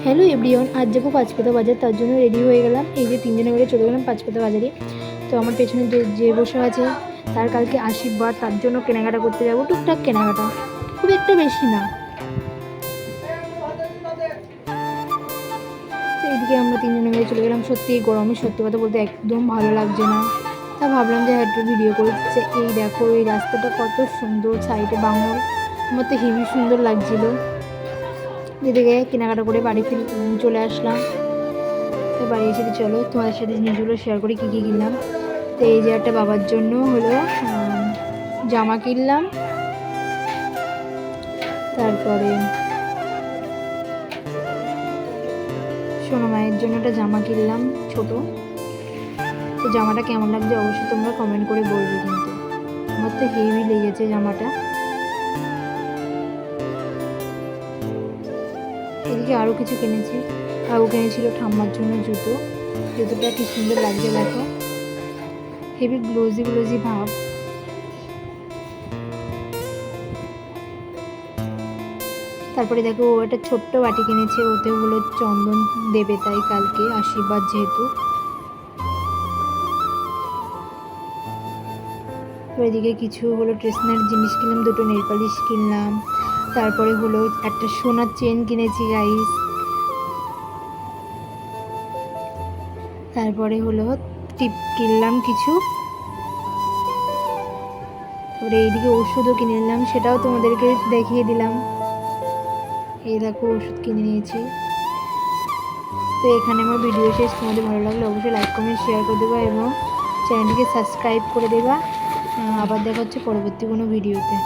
Hello everyone, আজ যাবো পাঁচপাতা বাজার, তার জন্য রেডি হয়ে গেলাম। এই যে তিনজনে মিলে চলে গেলাম পাঁচপাতা বাজারে। তো আমার পেছনে যে বসে আছে তার কালকে আশীর্বাদ, তার জন্য কেনাকাটা করতে যাবো। টুকটাক কেনাকাটা, খুব একটা বেশি না। তো এইদিকে আমরা তিনজনে মিলে চলে গেলাম। সত্যি এই গরমে সত্যি কথা বলতে একদম ভালো লাগছে না। তা ভাবলাম যে একটু ভিডিও করছে। এই দেখো এই রাস্তাটা কত সুন্দর, সাইডে বাঙল, আমার তো হেবি সুন্দর লাগছিলো। এদিকে কেনাকাটা করে বাড়ি চলে আসলাম। তো বাড়ি এসে চলো তোমাদের সাথে জিনিসগুলো শেয়ার করি কী কী কিনলাম। তো এই যে একটা বাবার জন্য হলো জামা কিনলাম, তারপরে সোনা মায়ের জন্য একটা জামা কিনলাম ছোট। তো জামাটা কেমন লাগছে অবশ্যই তোমরা কমেন্ট করে বলবে, কিন্তু আমার তো হেভি লেগেছে জামাটা। এদিকে আরও কিছু কিনেছি, আর ও কিনেছিল ঠাম্মার জন্য জুতোটা কি সুন্দর লাগছে দেখো, হেভি গ্লোজি ভাব। তারপরে দেখো ও একটা ছোট্ট বাটি কিনেছে, ওতে হলো চন্দন দেবে তাই কালকে আশীর্বাদ যেহেতু। এদিকে কিছু হলো ট্রেশনারি জিনিস কিনলাম, দুটো নেল পালিশ কিনলাম। তারপরে হলো একটা সোনার চেন কিনেছি গাইস। তারপরে হলো টিপ কিনলাম কিছু। তারপরে এইদিকে ওষুধও কিনে নিলাম, সেটাও তোমাদেরকে দেখিয়ে দিলাম। এই দেখো ওষুধ কিনে নিয়েছি। তো এখানে আমার ভিডিও শেষ। তোমাদের ভালো লাগলে অবশ্যই লাইক কমেন্ট শেয়ার করে দেবা এবং চ্যানেলটিকে সাবস্ক্রাইব করে দেবা। আবার দেখা হচ্ছে পরবর্তী কোনো ভিডিওতে।